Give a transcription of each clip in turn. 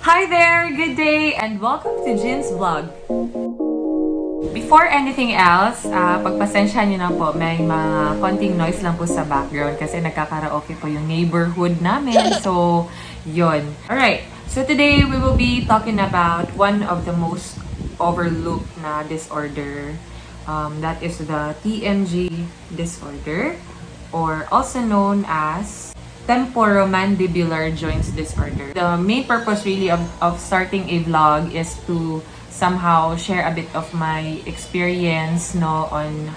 Hi there! Good day and welcome to Jin's Vlog. Before anything else, pagpasensya niyo na po, may mga konting noise lang po sa background kasi nagkakaraoke po yung neighborhood namin. So, yun. Alright, so today we will be talking about one of the most overlooked na disorder. That is the TMJ disorder, or also known as Temporomandibular Joint Disorder. The main purpose really of starting a vlog is to somehow share a bit of my experience on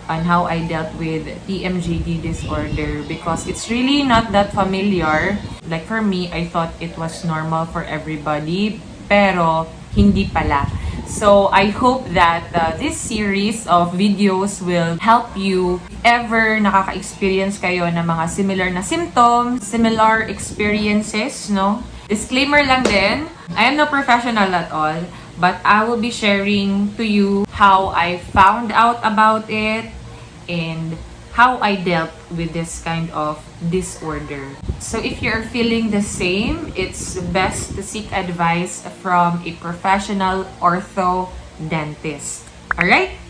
how I dealt with TMJd disorder, because it's really not that familiar. Like for me, I thought it was normal for everybody, pero hindi pala. So I hope that this series of videos will help you if ever nakaka-experience kayo ng mga similar na symptoms, similar experiences, no? Disclaimer lang din, I am no professional at all, but I will be sharing to you how I found out about it and how I dealt with this kind of disorder. So if you're feeling the same, it's best to seek advice from a professional ortho dentist. Alright?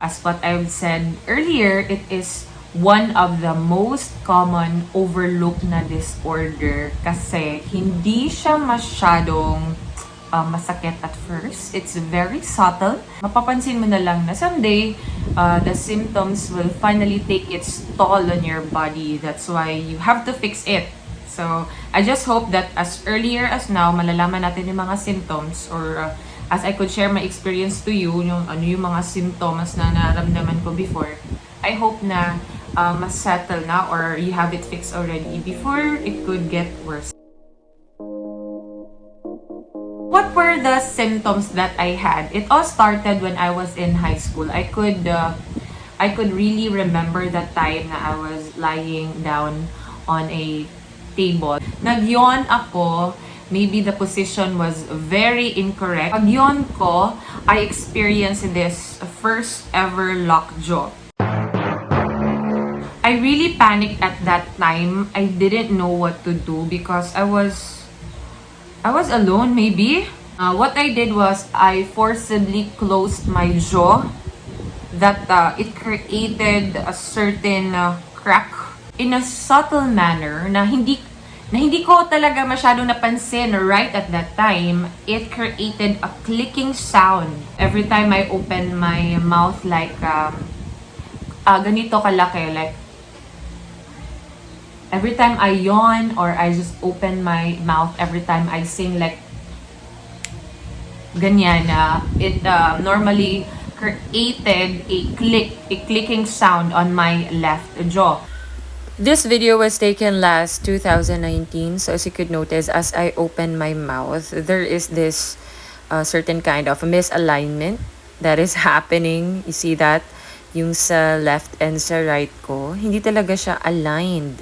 As what I've said earlier, it is one of the most common overlooked na disorder kasi hindi siya masyadong masakit at first. It's very subtle. Mapapansin mo na lang na someday, the symptoms will finally take its toll on your body. That's why you have to fix it. So, I just hope that as earlier as now, malalaman natin yung mga symptoms, or as I could share my experience to you, yung mga symptoms na naramdaman ko before. I hope na mas settle na, or you have it fixed already before it could get worse. What were the symptoms that I had? It all started when I was in high school. I could really remember that time na I was lying down on a table. Nagyon ako. Maybe the position was very incorrect. Pag-yawn ko, I experienced this first ever lockjaw. I really panicked at that time. I didn't know what to do because I was alone, maybe. What I did was I forcibly closed my jaw. That it created a certain crack in a subtle manner na hindi ko talaga masyadong napansin right at that time. It created a clicking sound every time I open my mouth, like ganito kalaki, like every time I yawn or I just open my mouth, every time I sing, like ganyan, it normally created a clicking sound on my left jaw. This video was taken last 2019, so as you could notice, as I open my mouth, there is this certain kind of misalignment that is happening. You see that? Yung sa left and sa right ko, hindi talaga siya aligned.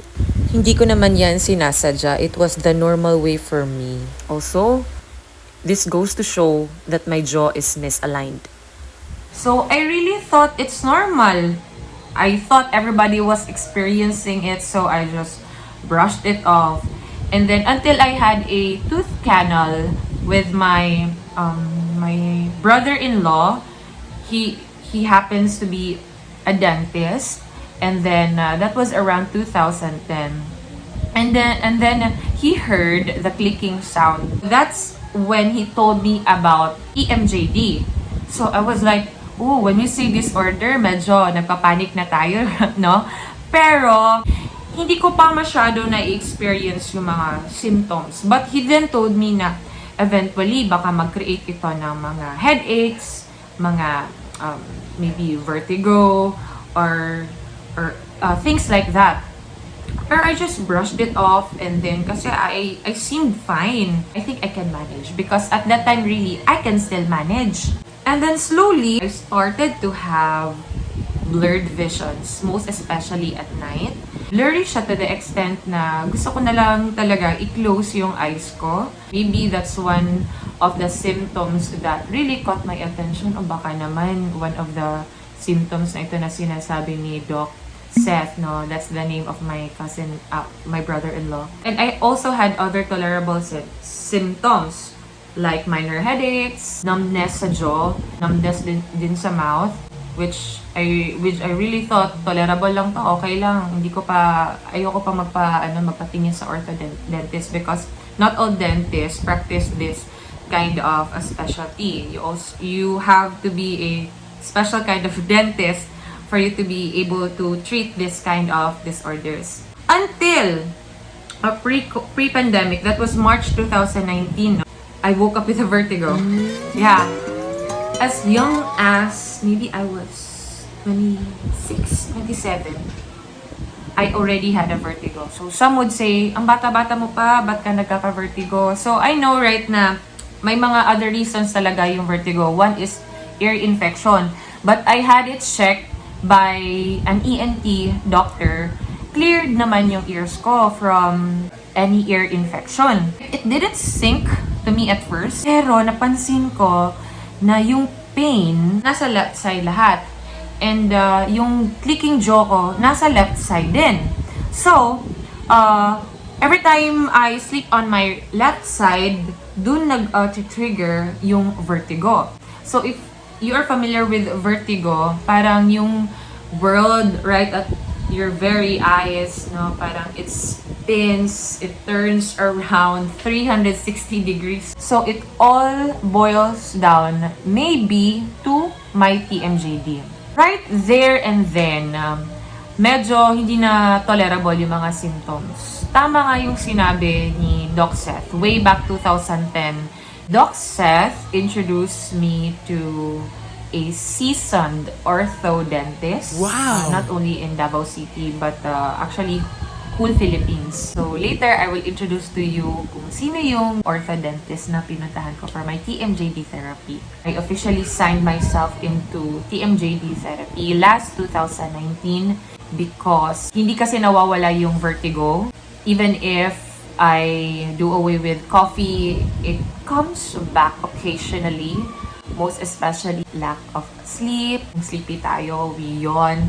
Hindi ko naman yan sinasadya. It was the normal way for me. Also, this goes to show that my jaw is misaligned. So I really thought it's normal. I thought everybody was experiencing it, so I just brushed it off. And then until I had a tooth canal with my my brother-in-law. He happens to be a dentist, and then that was around 2010. And then he heard the clicking sound. That's when he told me about TMJd. So I was like, oh, when you say disorder, medyo nagpapanik na tayo, no? Pero hindi ko pa masyado na-experience yung mga symptoms. But he then told me na eventually baka mag-create ito ng mga headaches, mga maybe vertigo, or things like that. Pero I just brushed it off, and then kasi I seemed fine. I think I can manage because at that time really I can still manage. And then slowly I started to have blurred visions, most especially at night. Blurry siya to the extent na gusto ko na lang talaga i-close yung eyes ko. Maybe that's one of the symptoms that really caught my attention, o baka naman one of the symptoms na ito na sinasabi ni Doc Seth, no, that's the name of my cousin, my brother-in-law. And I also had other tolerable symptoms like minor headaches, numbness sa jaw, numbness din sa mouth, which I really thought tolerable lang to, okay lang. Ayoko pa magpatingin sa orthodontist because not all dentists practice this kind of a specialty. You have to be a special kind of dentist for you to be able to treat this kind of disorders. Until pre-pandemic, that was March 2019, I woke up with a vertigo. Yeah. As young as, maybe I was 26, 27, I already had a vertigo. So some would say, ang bata-bata mo pa, ba't ka nagkaka-vertigo? So I know right na may mga other reasons talaga yung vertigo. One is ear infection. But I had it checked by an ENT doctor. Cleared naman yung ears ko from any ear infection. It didn't sink to me at first, pero napansin ko na yung pain nasa left side lahat. And yung clicking jaw ko nasa left side din. So, every time I sleep on my left side, dun nag-trigger yung vertigo. So, if you are familiar with vertigo, parang yung world right at your very eyes, no, parang it spins, it turns around 360 degrees. So it all boils down maybe to my TMJd. Right there and then, medyo hindi na tolerable yung mga symptoms. Tama nga yung sinabi ni Doc Seth way back 2010. Doc Seth introduced me to a seasoned orthodontist. Wow! Not only in Davao City, but actually whole Philippines. So later, I will introduce to you kung sino yung orthodontist na pinuntahan ko for my TMJd therapy. I officially signed myself into TMJd therapy last 2019 because hindi kasi nawawala yung vertigo. Even if I do away with coffee, it comes back occasionally. Most especially lack of sleep. Kung sleepy tayo, we yawn.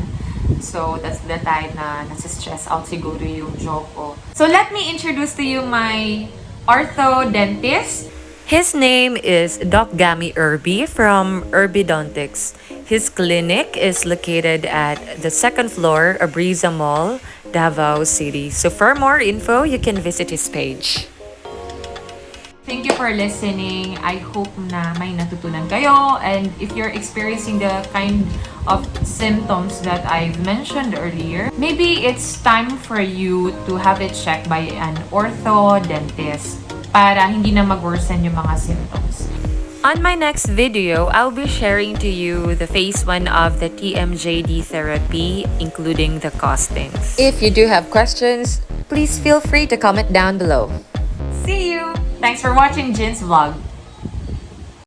So, that's the time na nasa-stress out siguro yung jaw ko. So, let me introduce to you my orthodontist. His name is Doc Gami Irby from Urbidontics. His clinic is located at the second floor of Brisa Mall, Davao City. So for more info, you can visit his page. Thank you for listening. I hope na may natutunan kayo. And if you're experiencing the kind of symptoms that I've mentioned earlier, maybe it's time for you to have it checked by an orthodontist para hindi na mag-worsen yung mga symptoms. On my next video, I'll be sharing to you the phase 1 of the TMJd therapy, including the costings. If you do have questions, please feel free to comment down below. See you! Thanks for watching Jin's vlog.